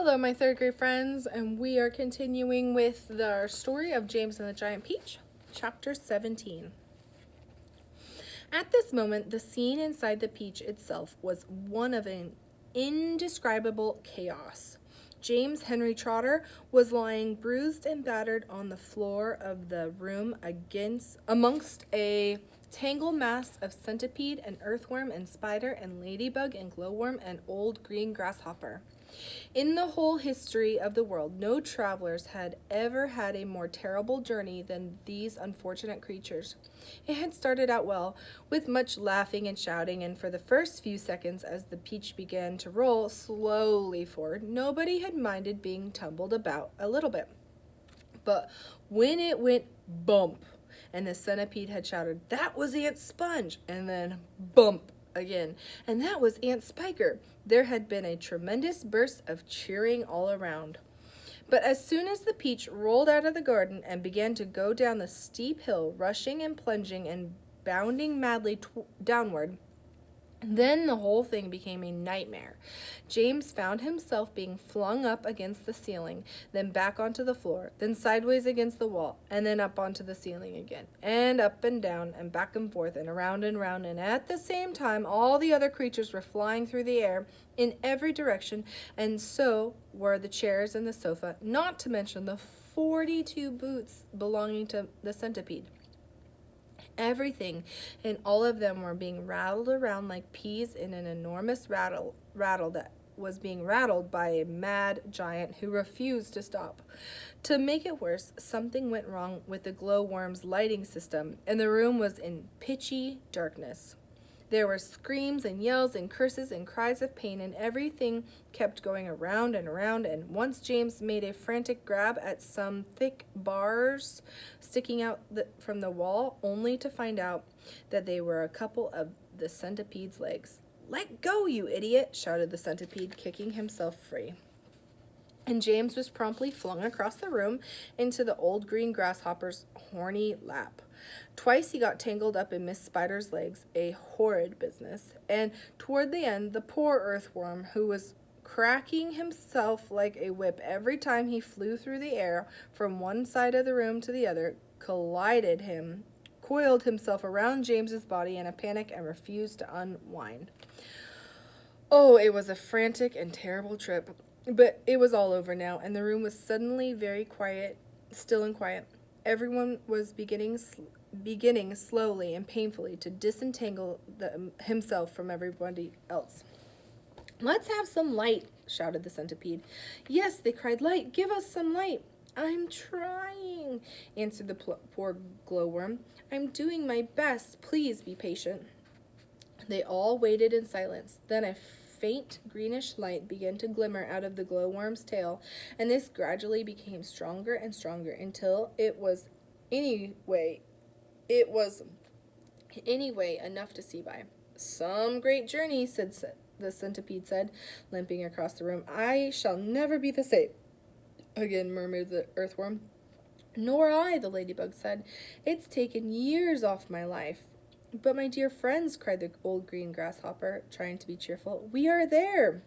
Hello, my third grade friends, and we are continuing with our story of James and the Giant Peach, chapter 17. At this moment, the scene inside the peach itself was one of an indescribable chaos. James Henry Trotter was lying bruised and battered on the floor of the room amongst a tangled mass of centipede and earthworm and spider and ladybug and glowworm and old green grasshopper. In the whole history of the world, no travelers had ever had a more terrible journey than these unfortunate creatures. It had started out well, with much laughing and shouting, and for the first few seconds, as the peach began to roll slowly forward, nobody had minded being tumbled about a little bit. But when it went bump, and the centipede had shouted, "That was Aunt Sponge," and then bump again, and that was Aunt Spiker, there had been a tremendous burst of cheering all around. But as soon as the peach rolled out of the garden and began to go down the steep hill, rushing and plunging and bounding madly downward, then the whole thing became a nightmare. James found himself being flung up against the ceiling, then back onto the floor, then sideways against the wall, and then up onto the ceiling again, and up and down, and back and forth, and around and round, and at the same time all the other creatures were flying through the air in every direction, and so were the chairs and the sofa, not to mention the 42 boots belonging to the centipede. Everything and all of them were being rattled around like peas in an enormous rattle that was being rattled by a mad giant who refused to stop. To make it worse, something went wrong with the glowworm's lighting system, and the room was in pitchy darkness. There were screams and yells and curses and cries of pain, and everything kept going around, and once James made a frantic grab at some thick bars sticking out from the wall, only to find out that they were a couple of the centipede's legs. "Let go, you idiot!" shouted the centipede, kicking himself free. And James was promptly flung across the room into the old green grasshopper's horny lap. Twice he got tangled up in Miss Spider's legs, a horrid business, and toward the end, the poor earthworm, who was cracking himself like a whip every time he flew through the air from one side of the room to the other, coiled himself around James's body in a panic and refused to unwind. Oh, it was a frantic and terrible trip. But it was all over now, and the room was suddenly very quiet, still and quiet. Everyone was beginning slowly and painfully to disentangle himself from everybody else. "Let's have some light," shouted the centipede. "Yes," they cried, "light, give us some light." "I'm trying," answered the poor glowworm. "I'm doing my best. Please be patient." They all waited in silence. Then a faint greenish light began to glimmer out of the glowworm's tail, and this gradually became stronger and stronger until it was anyway enough to see by. "Some great journey," the centipede said, limping across the room. "I shall never be the same," again murmured the earthworm. "Nor I," the ladybug said. "It's taken years off my life." "But, my dear friends," cried the old green grasshopper, trying to be cheerful, "we are there."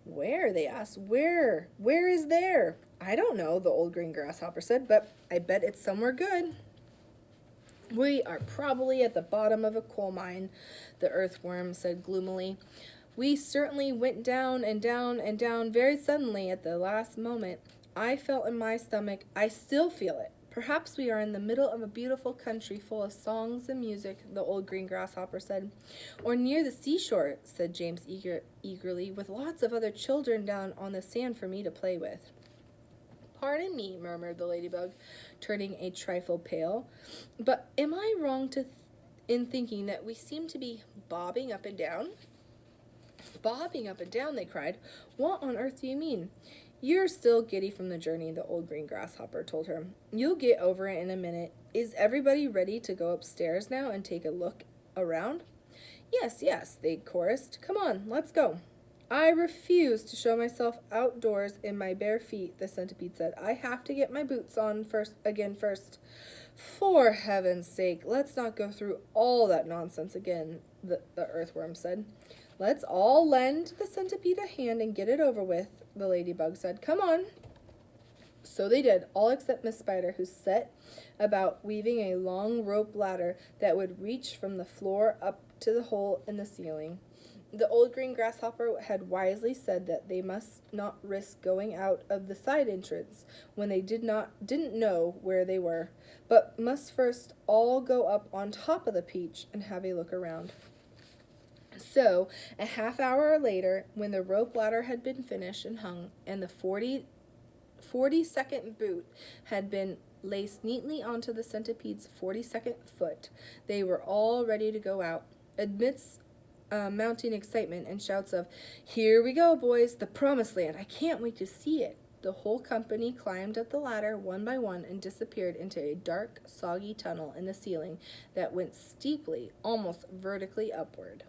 "Where?" they asked. Where is there?" "I don't know," the old green grasshopper said, "but I bet it's somewhere good." "We are probably at the bottom of a coal mine," the earthworm said gloomily. "We certainly went down and down and down very suddenly at the last moment. I felt in my stomach. I still feel it. Perhaps we are in the middle of a beautiful country full of songs and music," the old green grasshopper said. "Or near the seashore," said James eagerly, "with lots of other children down on the sand for me to play with." "Pardon me," murmured the ladybug, turning a trifle pale, "but am I wrong in thinking that we seem to be bobbing up and down?" "Bobbing up and down," they cried. "What on earth do you mean?" "You're still giddy from the journey," the old green grasshopper told her. "You'll get over it in a minute. Is everybody ready to go upstairs now and take a look around?" "Yes, yes," they chorused. "Come on, let's go." "I refuse to show myself outdoors in my bare feet," the centipede said. "I have to get my boots on first. "For heaven's sake, let's not go through all that nonsense again," the earthworm said. Let's all lend the centipede a hand and get it over with, the ladybug said. Come on. So they did, all except Miss Spider, who set about weaving a long rope ladder that would reach from the floor up to the hole in the ceiling. The old green grasshopper had wisely said that they must not risk going out of the side entrance when they didn't know where they were, but must first all go up on top of the peach and have a look around. So, a half hour later, when the rope ladder had been finished and hung, and the 42nd boot had been laced neatly onto the centipede's 42nd foot, they were all ready to go out. Amidst mounting excitement and shouts of, "Here we go, boys, the promised land, I can't wait to see it," the whole company climbed up the ladder one by one and disappeared into a dark, soggy tunnel in the ceiling that went steeply, almost vertically upward.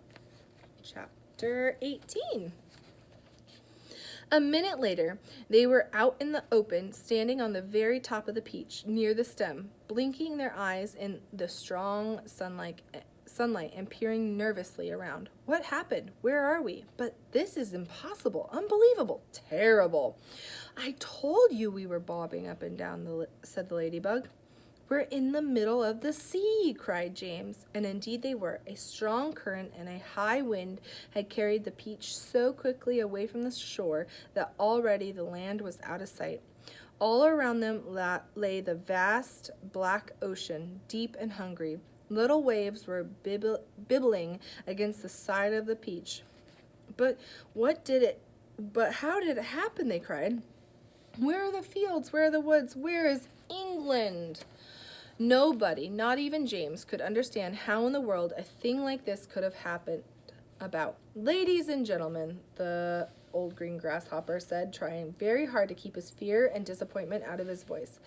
Chapter 18. A minute later, they were out in the open, standing on the very top of the peach, near the stem, blinking their eyes in the strong sunlight and peering nervously around. What happened? Where are we? But this is impossible, unbelievable, terrible. I told you we were bobbing up and down, said the ladybug. We're in the middle of the sea, cried James, and indeed they were. A strong current and a high wind had carried the peach so quickly away from the shore that already the land was out of sight. All around them lay the vast black ocean, deep and hungry. Little waves were bibbling against the side of the peach. But how did it happen? They cried. Where are the fields? Where are the woods? Where is England? Nobody, not even James, could understand how in the world a thing like this could have happened about. Ladies and gentlemen, the old green grasshopper said, trying very hard to keep his fear and disappointment out of his voice.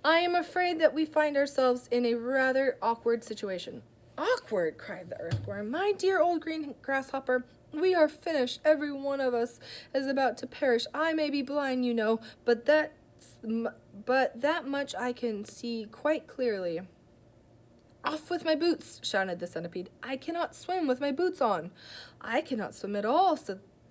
I am afraid that we find ourselves in a rather awkward situation. Awkward, cried the earthworm. My dear old green grasshopper, we are finished. Every one of us is about to perish. I may be blind, you know, but that much I can see quite clearly. Off with my boots, shouted the centipede. I cannot swim with my boots on. I cannot swim at all,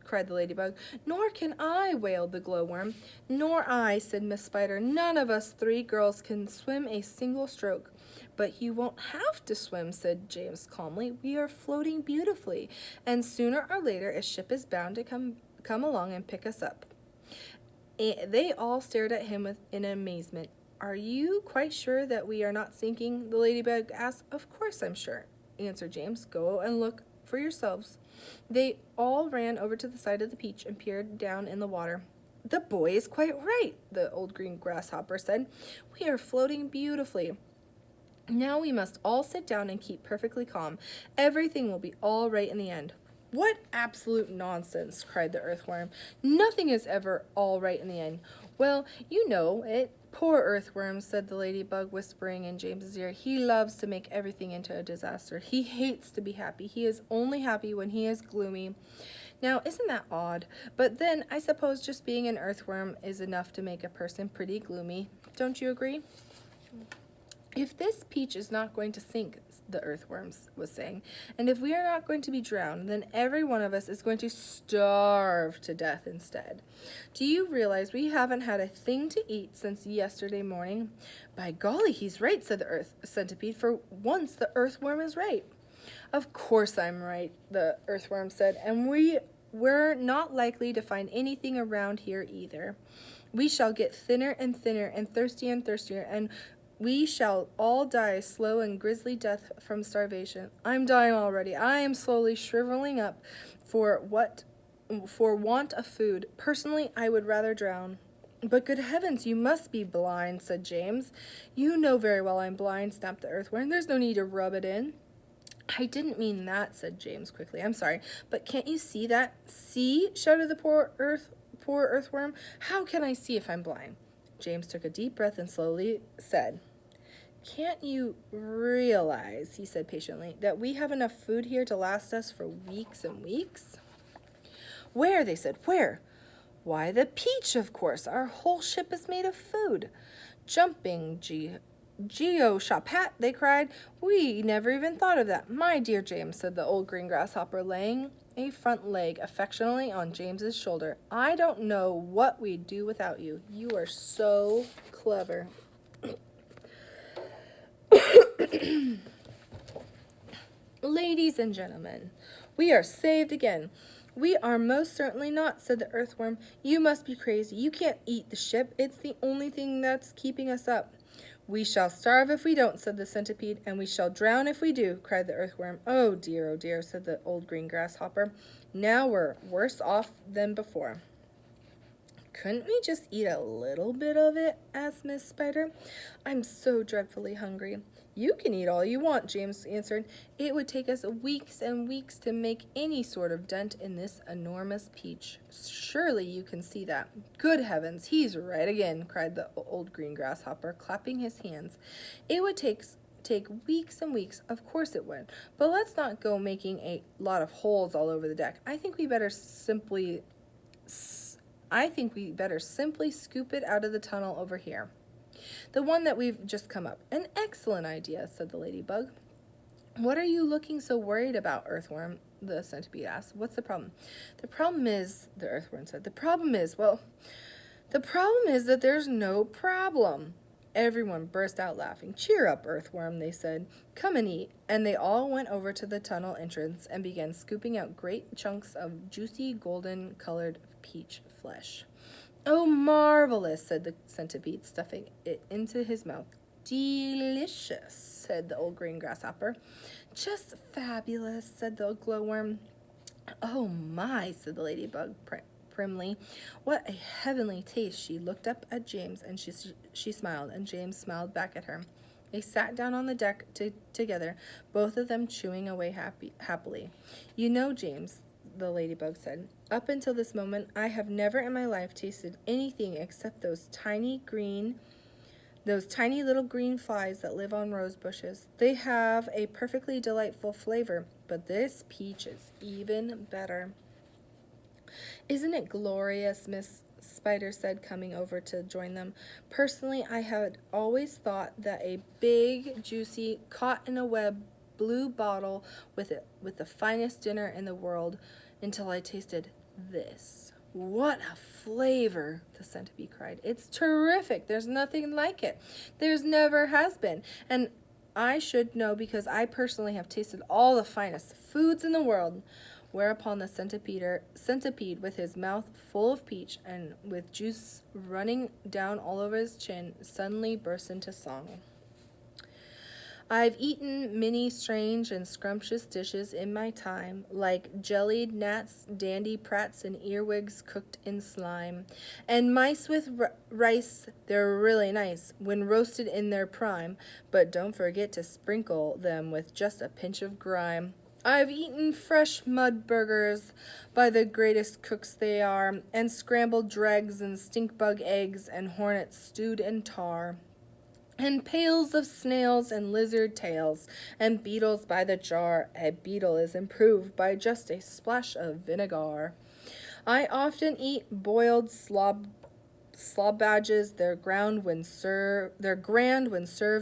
cried the ladybug. Nor can I, wailed the glowworm. Nor I, said Miss Spider. None of us three girls can swim a single stroke. But you won't have to swim, said James calmly. We are floating beautifully, and sooner or later a ship is bound to come along and pick us up. They all stared at him in amazement. Are you quite sure that we are not sinking? The ladybug asked. Of course I'm sure, answered James. Go and look for yourselves. They all ran over to the side of the peach and peered down in the water. The boy is quite right, the old green grasshopper said. We are floating beautifully. Now we must all sit down and keep perfectly calm. Everything will be all right in the end. What absolute nonsense, cried the earthworm. Nothing is ever all right in the end. Well, you know it. Poor earthworm, said the ladybug, whispering in James's ear. He loves to make everything into a disaster. He hates to be happy. He is only happy when he is gloomy. Now, isn't that odd? But then, I suppose just being an earthworm is enough to make a person pretty gloomy. Don't you agree? If this peach is not going to sink, the earthworm was saying, and if we are not going to be drowned, then every one of us is going to starve to death instead. Do you realize we haven't had a thing to eat since yesterday morning? By golly, he's right, said the centipede. For once, the earthworm is right. Of course I'm right, the earthworm said, and we're not likely to find anything around here either. We shall get thinner and thinner and thirstier, and we shall all die a slow and grisly death from starvation. I'm dying already. I am slowly shriveling up for want of food. Personally, I would rather drown. But good heavens, you must be blind, said James. You know very well I'm blind, snapped the earthworm. There's no need to rub it in. I didn't mean that, said James quickly. I'm sorry, but can't you see that? See? Shouted the poor earthworm. How can I see if I'm blind? James took a deep breath and slowly said, Can't you realize, he said patiently, that we have enough food here to last us for weeks and weeks? Where, they said, where? Why, the peach, of course. Our whole ship is made of food. Jumping Geo-shapat, they cried. We never even thought of that. My dear James, said the old green grasshopper, laying a front leg affectionately on James's shoulder. I don't know what we'd do without you. You are so clever. Ladies and gentlemen, we are saved again. We are most certainly not, said the earthworm. You must be crazy. You can't eat the ship. It's the only thing that's keeping us up. We shall starve if we don't, said the centipede, and we shall drown if we do, cried the earthworm. Oh dear, said the old green grasshopper. Now we're worse off than before. Couldn't we just eat a little bit of it? Asked Miss Spider. I'm so dreadfully hungry. You can eat all you want, James answered. It would take us weeks and weeks to make any sort of dent in this enormous peach. Surely you can see that. Good heavens, he's right again, cried the old green grasshopper, clapping his hands. It would take weeks and weeks. Of course it would. But let's not go making a lot of holes all over the deck. I think we better simply scoop it out of the tunnel over here. The one that we've just come up. An excellent idea, said the ladybug. What are you looking so worried about, earthworm? The centipede asked. What's the problem? The problem is, the earthworm said, the problem is that there's no problem. Everyone burst out laughing. Cheer up, earthworm, they said. Come and eat. And they all went over to the tunnel entrance and began scooping out great chunks of juicy golden-colored peach flesh. Oh, marvelous, said the centipede, stuffing it into his mouth. Delicious, said the old green grasshopper. Just fabulous, said the glowworm. Oh, my, said the ladybug primly. What a heavenly taste. She looked up at James, and she smiled, and James smiled back at her. They sat down on the deck together, both of them chewing away happily. You know, James, the ladybug said, up until this moment, I have never in my life tasted anything except those tiny little green flies that live on rose bushes. They have a perfectly delightful flavor, but this peach is even better. Isn't it glorious, Miss Spider said, coming over to join them. Personally, I had always thought that a big, juicy, caught-in-a-web blue bottle with the finest dinner in the world until I tasted this. What a flavor, the centipede cried. It's terrific. There's nothing like it. There's never has been. And I should know because I personally have tasted all the finest foods in the world. Whereupon the centipede, with his mouth full of peach and with juice running down all over his chin, suddenly burst into song. I've eaten many strange and scrumptious dishes in my time, like jellied gnats, dandy prats, and earwigs cooked in slime. And mice with rice, they're really nice when roasted in their prime, but don't forget to sprinkle them with just a pinch of grime. I've eaten fresh mud burgers by the greatest cooks they are, and scrambled dregs and stink-bug eggs and hornets stewed in tar. And pails of snails and lizard tails, and beetles by the jar. A beetle is improved by just a splash of vinegar. I often eat boiled slob badges. They're grand when served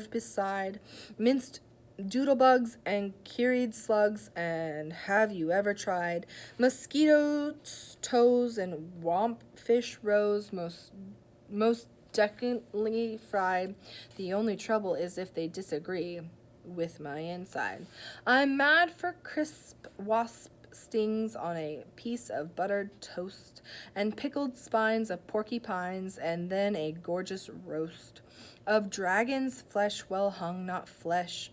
beside minced doodlebugs and curried slugs. And have you ever tried mosquito toes and womp fish roes? Most decently fried. The only trouble is if they disagree with my inside. I'm mad for crisp wasp stings on a piece of buttered toast, and pickled spines of porcupines, and then a gorgeous roast of dragon's flesh, well hung, not fresh.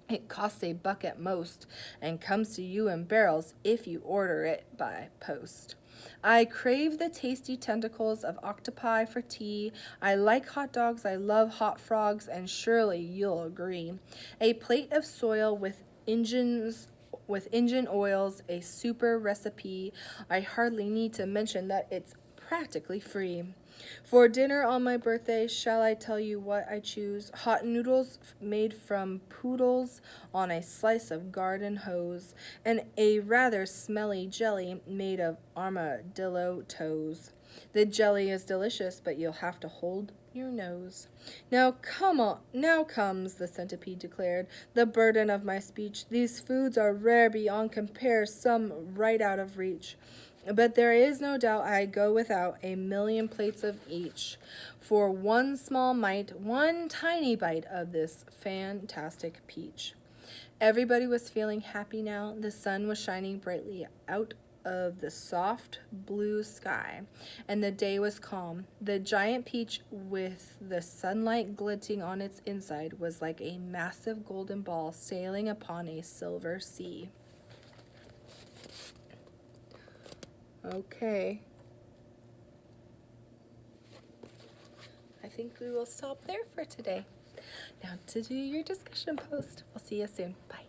It costs $1 at most, and comes to you in barrels if you order it by post. I crave the tasty tentacles of octopi for tea. I like hot dogs, I love hot frogs, and surely you'll agree. A plate of soil with engine oils, a super recipe. I hardly need to mention that it's practically free. For dinner on my birthday, shall I tell you what I choose? Hot noodles made from poodles on a slice of garden hose, and a rather smelly jelly made of armadillo toes. The jelly is delicious, but you'll have to hold your nose. Now come on, now comes, the centipede declared, the burden of my speech. These foods are rare beyond compare, some right out of reach. But there is no doubt I go without 1,000,000 plates of each for one small mite, one tiny bite of this fantastic peach. Everybody was feeling happy now. The sun was shining brightly out of the soft blue sky, and the day was calm. The giant peach, with the sunlight glinting on its inside, was like a massive golden ball sailing upon a silver sea. Okay. I think we will stop there for today. Now to do your discussion post. We'll see you soon. Bye.